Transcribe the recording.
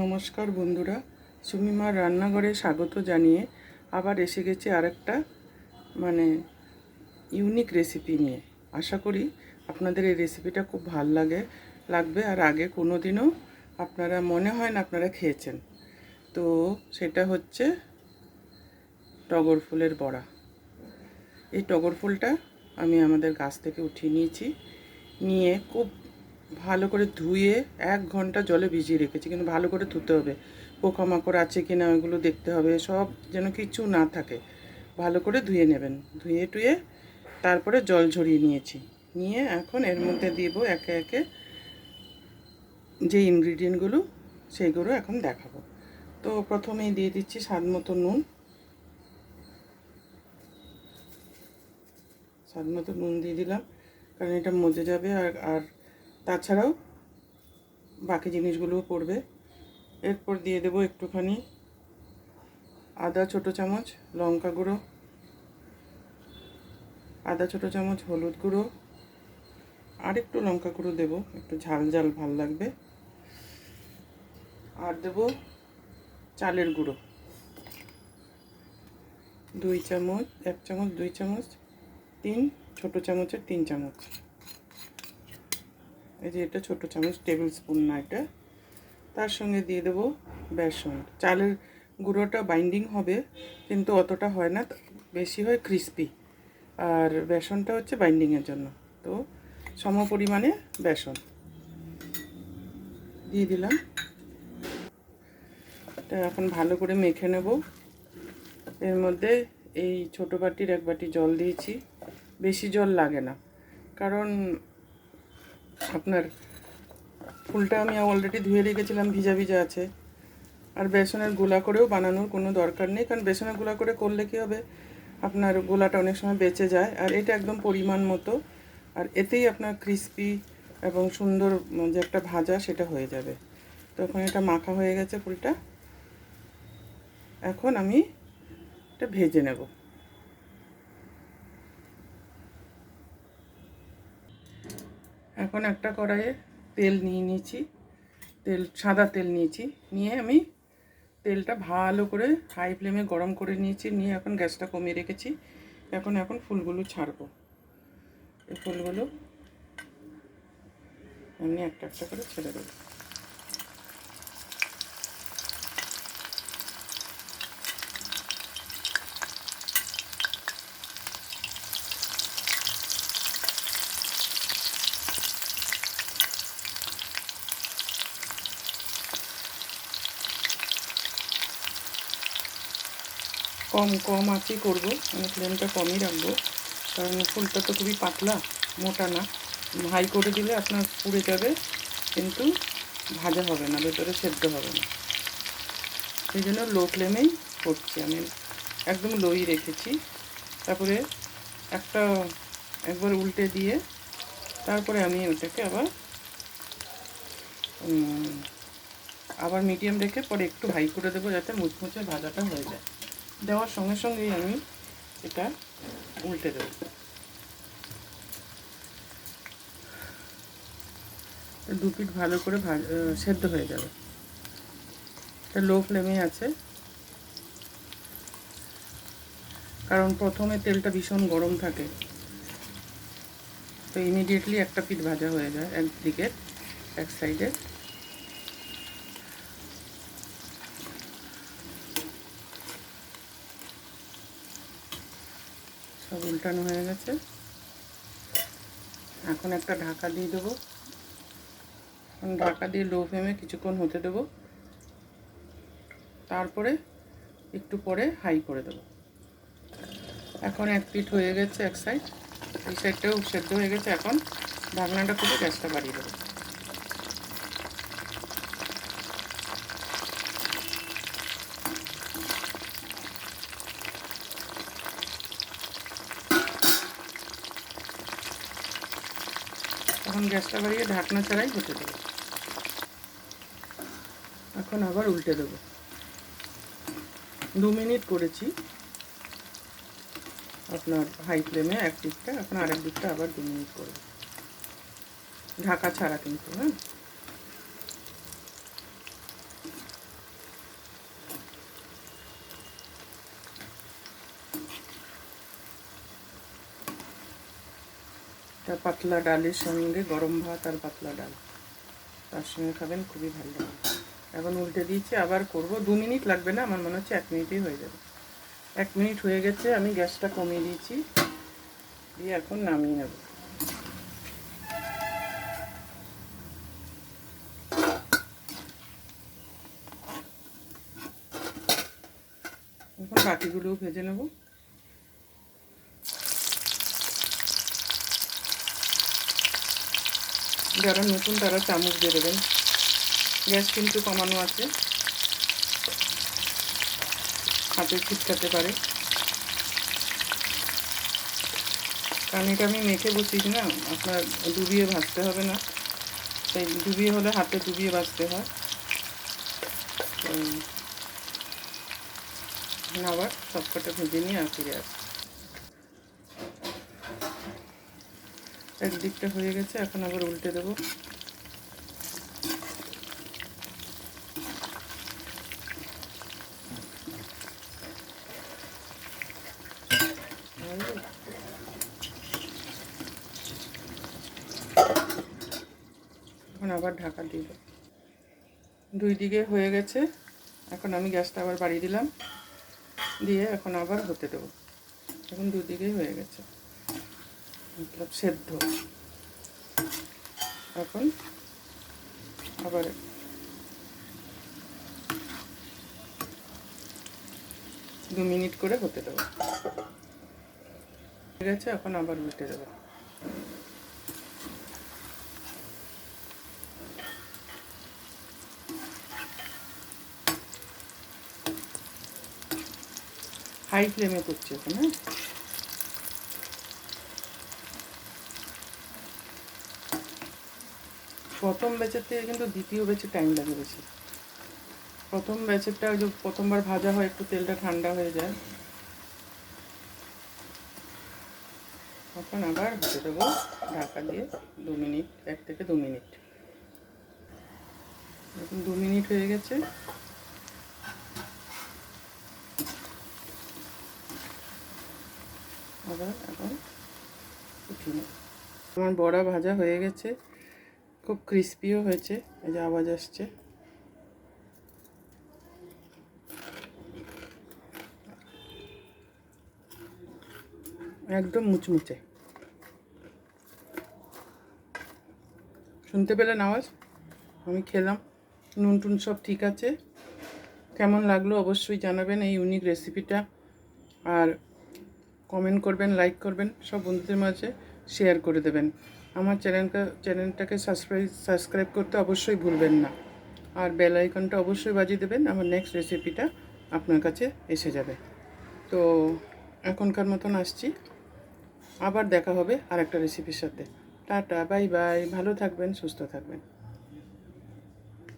নমস্কার বন্ধুরা, সুমিমার রান্নাঘরে স্বাগত জানিয়ে আবার এসে গেছি আরেকটা ইউনিক রেসিপি নিয়ে। আশা করি আপনাদের এই রেসিপিটা খুব ভাল লাগবে আর আগে কোনো দিনও আপনারা মনে হয় না আপনারা খেয়েছেন। তো সেটা হচ্ছে টগর ফুলের বড়া। এই টগর ফুলটা আমি আমাদের গাছ থেকে উঠিয়ে নিয়ে খুব ভালো করে ধুয়ে 1 ঘন্টা জলে ভিজিয়ে রেখেছি, কিন্তু ভালো করে ধুতে হবে। পোকামাকড় আছে কিনা ওইগুলো দেখতে হবে, সব যেন কিছু না থাকে। ভালো করে ধুয়ে নেবেন, ধুয়ে তারপরে জল ঝরিয়ে নিয়ে এখন এর মধ্যে দিব একে একে যে ইনগ্রিডিয়েন্টগুলো সেইগুলো এখন দেখাবো। তো প্রথমেই দিয়ে দিচ্ছি স্বাদ মতো নুন দিয়ে দিলাম, কারণ এটা মজে যাবে। আর তাছাড়াও বাকি জিনিসগুলোও পড়বে। এরপর দিয়ে দেবো একটুখানি আদা ছোটো চামচ, লঙ্কা গুঁড়ো, আদা ছোটো চামচ হলুদ গুঁড়ো, আর একটু লঙ্কা গুঁড়ো দেবো, একটু ঝাল ভাল লাগবে। আর দেবো চালের গুঁড়ো 2 চামচ, 1 চামচ, 2 চামচ, 3 ছোটো চামচের 3 চামচ। এই যে এটা ছোটো চামচ, টেবিল স্পুন না এটা। তার সঙ্গে দিয়ে দেবো বেসন। চালের গুঁড়োটা বাইন্ডিং হবে, কিন্তু অতটা হয় না, বেশি হয় ক্রিস্পি। আর বেসনটা হচ্ছে বাইন্ডিংয়ের জন্য। তো সম পরিমাণে বেসন দিয়ে দিলাম। এটা এখন ভালো করে মেখে নেব। এর মধ্যে এই ছোটো বাটির 1 বাটি জল দিয়েছি। বেশি জল লাগে না, কারণ আপনার ফুলটা আমি অলরেডি ধুয়ে রেখেছিলাম, ভিজা আছে। আর বেসনের গোলা করেও বানানোর কোনো দরকার নেই, কারণ বেসনের গোলা করে করলে কী হবে, আপনার গোলাটা অনেক সময় বেঁচে যায়। আর এটা একদম পরিমাণ মতো, আর এতেই আপনার ক্রিস্পি এবং সুন্দর যে একটা ভাজা সেটা হয়ে যাবে। তখন এটা মাখা হয়ে গেছে ফুলটা। এখন আমি এটা ভেজে নেব। এখন একটা কড়াইয়ে তেল নিয়েছি, সাদা তেল নিয়ে আমি তেলটা ভালো করে হাই ফ্লেমে গরম করে নিয়ে এখন গ্যাসটা কমিয়ে রেখেছি। এখন ফুলগুলো ছাড়বো। এই ফুলগুলো এমনি একটা করে ছেড়ে দেবো। কম আঁচেই করবো, মানে ফ্লেমটা কমই রাখবো, কারণ ফুলটা তো খুবই পাতলা, মোটা না। হাই করে দিলে আপনার পুড়ে যাবে, কিন্তু ভাজা হবে না, ভেতরে সেদ্ধ হবে না। সেই জন্য লো ফ্লেমেই করছি আমি, একদম লোই রেখেছি। তারপরে একবার উল্টে দিয়ে তারপরে আমি ওটাকে আবার মিডিয়াম রেখে পরে একটু হাই করে দেবো, যাতে মুচমুচে ভাজাটা হয়ে যায়। দেওয়ার সঙ্গে সঙ্গেই আমি এটা উল্টে দেবো। দু পিঠ ভালো করে সেদ্ধ হয়ে যাবে। এটা লো ফ্লেমে আছে, কারণ প্রথমে তেলটা ভীষণ গরম থাকে, তো ইমিডিয়েটলি একটা পিঠ ভাজা হয়ে যায় একদিকে, এক সাইডে। সব উল্টানো হয়ে গেছে। এখন একটা ঢাকা দিয়ে দেবো। ঢাকা দিয়ে লো ফ্লেমে কিছুক্ষণ হতে দেবো, তারপরে একটু পরে হাই করে দেবো। এখন এক পিঠ হয়ে গেছে, এক সাইড, এই সাইডটাও সেদ্ধ হয়ে গেছে। এখন ঢাকনাটা খুলে গ্যাসটা বাড়িয়ে দেবো। এখন গ্যাসটা বাড়িয়ে ঢাকনা ছাড়াই হতে দেবো। এখন আবার উল্টে দেবো। 2 মিনিট করেছি আপনার হাই ফ্লেমে এক দিকটা, এখন আরেক দিকটা আবার 2 মিনিট করবো, ঢাকা ছাড়া কিন্তু। এটা পাতলা ডালের সঙ্গে গরম ভাত আর পাতলা ডাল তার সঙ্গে খাবেন, খুবই ভালো লাগে। এখন উল্টে দিয়েছি, আবার করব। 2 মিনিট লাগবে না, আমার মনে হচ্ছে 1 মিনিটেই হয়ে যাবে। 1 মিনিট হয়ে গেছে, আমি গ্যাসটা কমিয়ে দিয়েছি, দিয়ে এখন নামিয়ে নেব। এখন বাকিগুলোও ভেজে নেব। যারা নতুন তারা চামচ দিয়ে দেবেন, গ্যাস কিন্তু কমানো আছে, হাতে ছিটকাতে পারে। কারণ এটা আমি মেখে বসিয়েছি না, আপনার ডুবিয়ে ভাজতে হবে না, তাই ডুবিয়ে হলে হাতে ডুবিয়ে ভাজতে হয়। আবার সবকটা ভেজে নিয়ে আর ফিরে আসি। একদিকটা হয়ে গেছে, এখন আবার উল্টে দেবো। এখন আবার ঢাকা দিয়ে দেবো। 2 দিকে হয়ে গেছে, এখন আমি গ্যাসটা আবার বাড়িয়ে দিলাম, দিয়ে এখন আবার হতে দেবো। এখন 2 দিকেই হয়ে গেছে, মতলব সেদ্ধ। এখন আবার 2 মিনিট করে হতে দেবো। হয়ে গেছে, এখন আবার উল্টে দেবো। হাই ফ্লেমে করছি এখন। হ্যাঁ, প্রথম ব্যাচের থেকে কিন্তু দ্বিতীয় ব্যাচে টাইম লাগে বেশি। প্রথম ব্যাচেরটা যে প্রথমবার ভাজা হয়, একটু তেলটা ঠান্ডা হয়ে যায়। এখন আবার হতে দেবো ঢাকা দিয়ে 2 মিনিট, 1 থেকে 2 মিনিট। এখন 2 মিনিট হয়ে গেছে, আবার এখন উঠিয়ে নেব। আমার বড়া ভাজা হয়ে গেছে, খুব ক্রিস্পিও হয়েছে, এই যে আওয়াজ আসছে। একদম মুচমুচে, শুনতে পেলেন আওয়াজ? আমি খেলাম, নুন টুন সব ঠিক আছে। কেমন লাগলো অবশ্যই জানাবেন এই ইউনিক রেসিপিটা, আর কমেন্ট করবেন, লাইক করবেন, সব বন্ধুদের মাঝে শেয়ার করে দেবেন। আমার চ্যানেলটাকে সাবস্ক্রাইব করতে অবশ্যই ভুলবেন না, আর বেল আইকনটা অবশ্যই বাজিয়ে দেবেন, আমার নেক্সট রেসিপিটা আপনার কাছে এসে যাবে। তো এখনকার মতন আসছি, আবার দেখা হবে আর একটা রেসিপির সাথে। টাটা, বাই বাই, ভালো থাকবেন, সুস্থ থাকবেন।